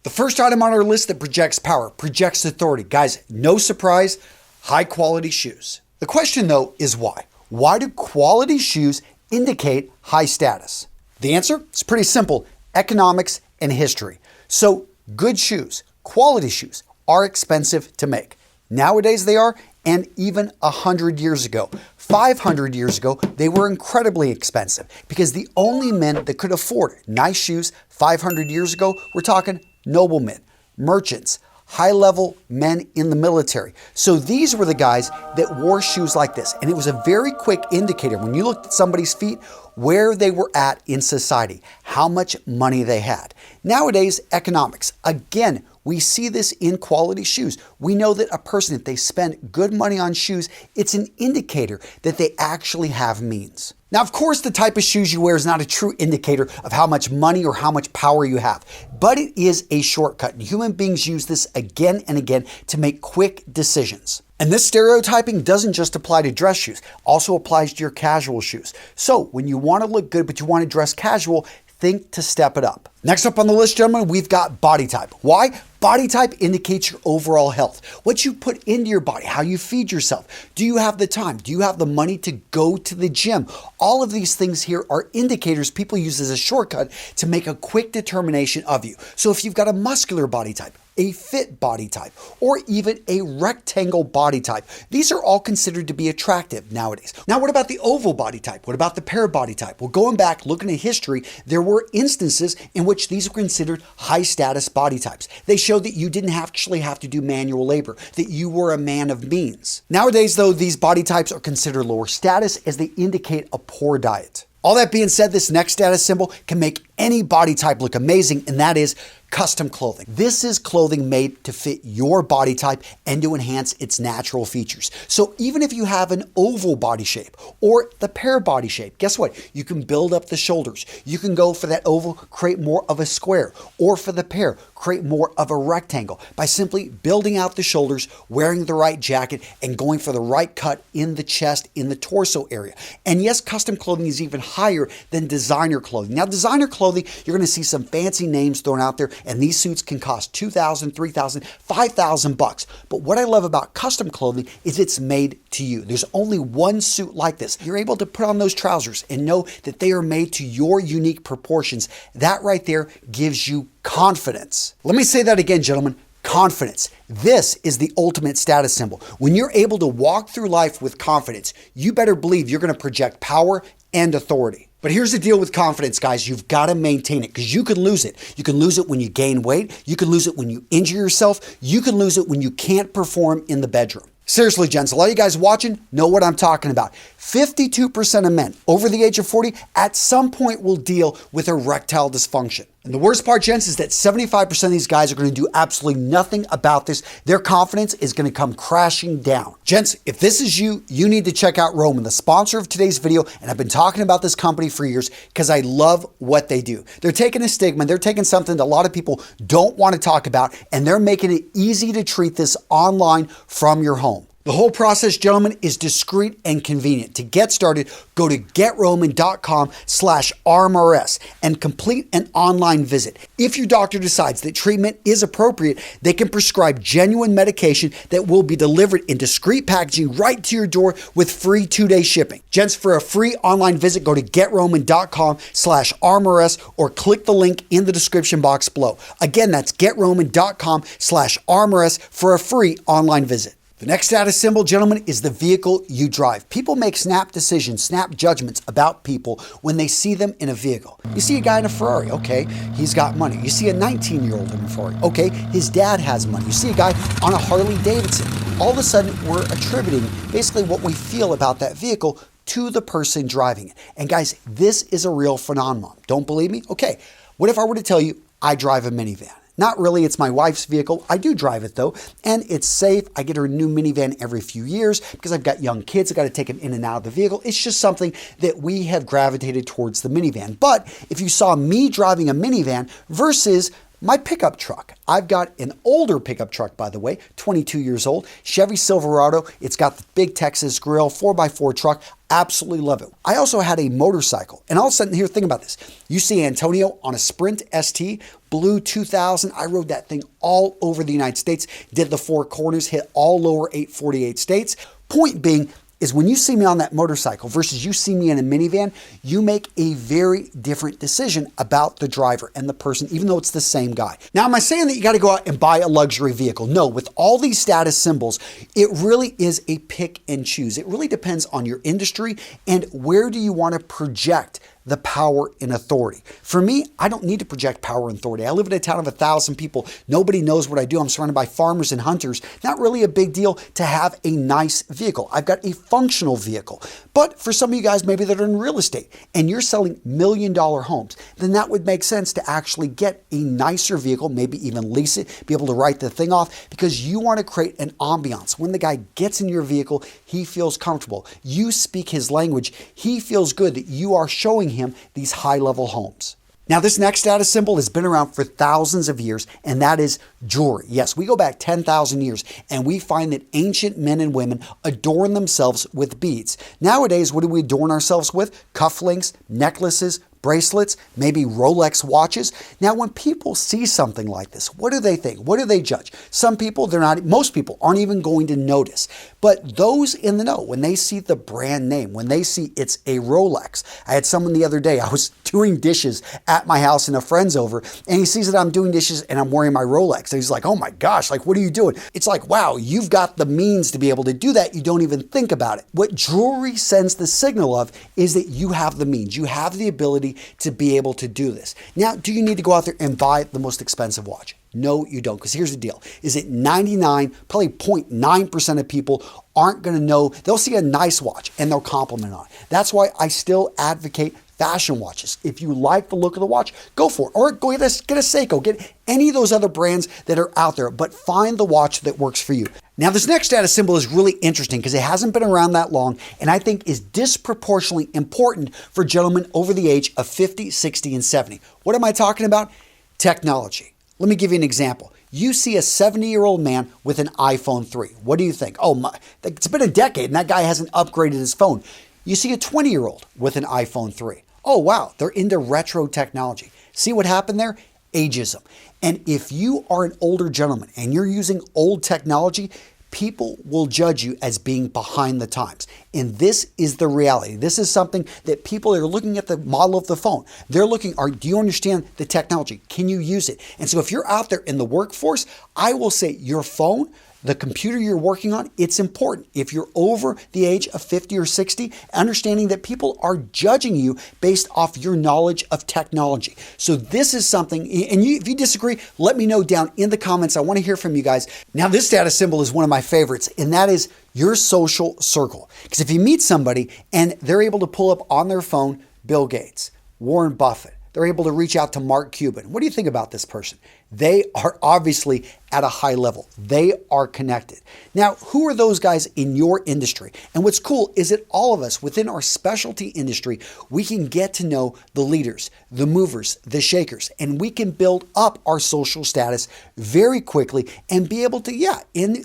The first item on our list that projects power, projects authority. Guys, no surprise, high quality shoes. The question though is why? Why do quality shoes indicate high status? The answer is pretty simple, economics and history. So good shoes, quality shoes are expensive to make. Nowadays they are, and even 100 years ago, 500 years ago, they were incredibly expensive because the only men that could afford nice shoes 500 years ago, we're talking noblemen, merchants, high-level men in the military. So these were the guys that wore shoes like this. And it was a very quick indicator when you looked at somebody's feet, where they were at in society, how much money they had. Nowadays, economics. Again, we see this in quality shoes. We know that a person, if they spend good money on shoes, it's an indicator that they actually have means. Now, of course, the type of shoes you wear is not a true indicator of how much money or how much power you have, but it is a shortcut. And human beings use this again and again to make quick decisions. And this stereotyping doesn't just apply to dress shoes, also applies to your casual shoes. So when you want to look good, but you want to dress casual, think to step it up. Next up on the list, gentlemen, we've got body type. Why? Body type indicates your overall health. What you put into your body, how you feed yourself. Do you have the time? Do you have the money to go to the gym? All of these things here are indicators people use as a shortcut to make a quick determination of you. So if you've got a muscular body type, a fit body type, or even a rectangle body type, these are all considered to be attractive nowadays. Now, what about the oval body type? What about the pear body type? Well, going back, looking at history, there were instances in which these were considered high status body types. They showed that you didn't actually have to do manual labor, that you were a man of means. Nowadays, though, these body types are considered lower status as they indicate a poor diet. All that being said, this next status symbol can make any body type look amazing, and that is custom clothing. This is clothing made to fit your body type and to enhance its natural features. So even if you have an oval body shape or the pear body shape, guess what? You can build up the shoulders. You can go for that oval, create more of a square, or for the pear, create more of a rectangle by simply building out the shoulders, wearing the right jacket, and going for the right cut in the chest, in the torso area. And yes, custom clothing is even higher than designer clothing. Now, designer clothing, you're going to see some fancy names thrown out there, and these suits can cost $2,000, $3,000, $5,000. But what I love about custom clothing is it's made to you. There's only one suit like this. You're able to put on those trousers and know that they are made to your unique proportions. That right there gives you confidence. Let me say that again, gentlemen. Confidence. This is the ultimate status symbol. When you're able to walk through life with confidence, you better believe you're going to project power and authority. But here's the deal with confidence, guys. You've got to maintain it because you can lose it. You can lose it when you gain weight. You can lose it when you injure yourself. You can lose it when you can't perform in the bedroom. Seriously, gents, a lot of you guys watching know what I'm talking about. 52% of men over the age of 40 at some point will deal with erectile dysfunction. And the worst part, gents, is that 75% of these guys are going to do absolutely nothing about this. Their confidence is going to come crashing down. Gents, if this is you, you need to check out Roman, the sponsor of today's video. And I've been talking about this company for years because I love what they do. They're taking a stigma, they're taking something that a lot of people don't want to talk about, and they're making it easy to treat this online from your home. The whole process, gentlemen, is discreet and convenient. To get started, go to GetRoman.com/RMRS and complete an online visit. If your doctor decides that treatment is appropriate, they can prescribe genuine medication that will be delivered in discreet packaging right to your door with free 2-day shipping. Gents, for a free online visit, go to GetRoman.com/RMRS or click the link in the description box below. Again, that's GetRoman.com/RMRS for a free online visit. The next status symbol, gentlemen, is the vehicle you drive. People make snap decisions, snap judgments about people when they see them in a vehicle. You see a guy in a Ferrari, okay, he's got money. You see a 19-year-old in a Ferrari, okay, his dad has money. You see a guy on a Harley Davidson. All of a sudden, we're attributing basically what we feel about that vehicle to the person driving it. And guys, this is a real phenomenon. Don't believe me? Okay, what if I were to tell you I drive a minivan? Not really, it's my wife's vehicle. I do drive it though, and it's safe. I get her a new minivan every few years because I've got young kids. I got to take them in and out of the vehicle. It's just something that we have gravitated towards the minivan. But if you saw me driving a minivan versus My pickup truck. I've got an older pickup truck, by the way, 22 years old, Chevy Silverado. It's got the big Texas grill, 4x4 truck. Absolutely love it. I also had a motorcycle, and all of a sudden, here, think about this. You see Antonio on a Sprint ST, blue 2000. I rode that thing all over the United States, did the four corners, hit all lower 848 states. Point being, is when you see me on that motorcycle versus you see me in a minivan, you make a very different decision about the driver and the person, even though it's the same guy. Now, am I saying that you got to go out and buy a luxury vehicle? No, with all these status symbols, it really is a pick and choose. It really depends on your industry and where do you want to project the power and authority. For me, I don't need to project power and authority. I live in a town of 1,000 people. Nobody knows what I do. I'm surrounded by farmers and hunters. Not really a big deal to have a nice vehicle. I've got a functional vehicle. But for some of you guys, maybe that are in real estate and you're selling $1 million homes, then that would make sense to actually get a nicer vehicle, maybe even lease it, be able to write the thing off because you want to create an ambiance. When the guy gets in your vehicle, he feels comfortable. You speak his language. He feels good that you are showing him these high-level homes. Now, this next status symbol has been around for thousands of years, and that is jewelry. Yes, we go back 10,000 years, and we find that ancient men and women adorn themselves with beads. Nowadays, what do we adorn ourselves with? Cufflinks, necklaces, bracelets, maybe Rolex watches. Now, when people see something like this, what do they think? What do they judge? Some people, most people aren't even going to notice. But those in the know, when they see the brand name, when they see it's a Rolex. I had someone the other day, I was doing dishes at my house and a friend's over, and he sees that I'm doing dishes and I'm wearing my Rolex. And he's like, oh my gosh, like, what are you doing? It's like, wow, you've got the means to be able to do that. You don't even think about it. What jewelry sends the signal of is that you have the means. You have the ability to be able to do this. Now, do you need to go out there and buy the most expensive watch? No, you don't, because here's the deal, is that 99, probably 0.9% of people aren't going to know. They'll see a nice watch and they'll compliment on it. That's why I still advocate fashion watches. If you like the look of the watch, go for it. Or go get a Seiko, get any of those other brands that are out there, but find the watch that works for you. Now, this next status symbol is really interesting because it hasn't been around that long and I think is disproportionately important for gentlemen over the age of 50, 60, and 70. What am I talking about? Technology. Let me give you an example. You see a 70-year-old man with an iPhone 3. What do you think? Oh, my, it's been a decade and that guy hasn't upgraded his phone. You see a 20-year-old with an iPhone 3. Oh, wow, they're into retro technology. See what happened there? Ageism. And if you are an older gentleman and you're using old technology, people will judge you as being behind the times. And this is the reality. This is something that people are looking at the model of the phone. They're looking, do you understand the technology? Can you use it? And so if you're out there in the workforce, I will say your phone, the computer you're working on, it's important. If you're over the age of 50 or 60, understanding that people are judging you based off your knowledge of technology. So this is something, and if you disagree, let me know down in the comments. I want to hear from you guys. Now, this status symbol is one of my favorites, and that is your social circle. Because if you meet somebody and they're able to pull up on their phone, Bill Gates, Warren Buffett, they're able to reach out to Mark Cuban. What do you think about this person? They are obviously at a high level. They are connected. Now, who are those guys in your industry? And what's cool is that all of us within our specialty industry, we can get to know the leaders, the movers, the shakers, and we can build up our social status very quickly and be able to,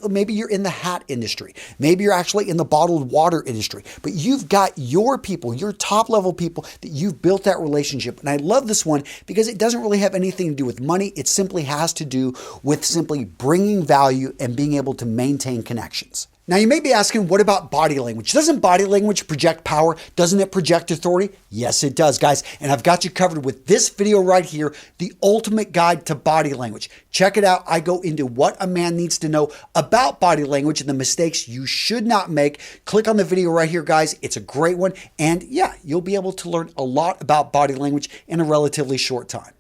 maybe you're in the hat industry. Maybe you're actually in the bottled water industry, but you've got your people, your top level people that you've built that relationship. And I love this one because it doesn't really have anything to do with money. It simply has to do with simply bringing value and being able to maintain connections. Now, you may be asking, what about body language? Doesn't body language project power? Doesn't it project authority? Yes, it does, guys. And I've got you covered with this video right here, the ultimate guide to body language. Check it out. I go into what a man needs to know about body language and the mistakes you should not make. Click on the video right here, guys. It's a great one. And yeah, you'll be able to learn a lot about body language in a relatively short time.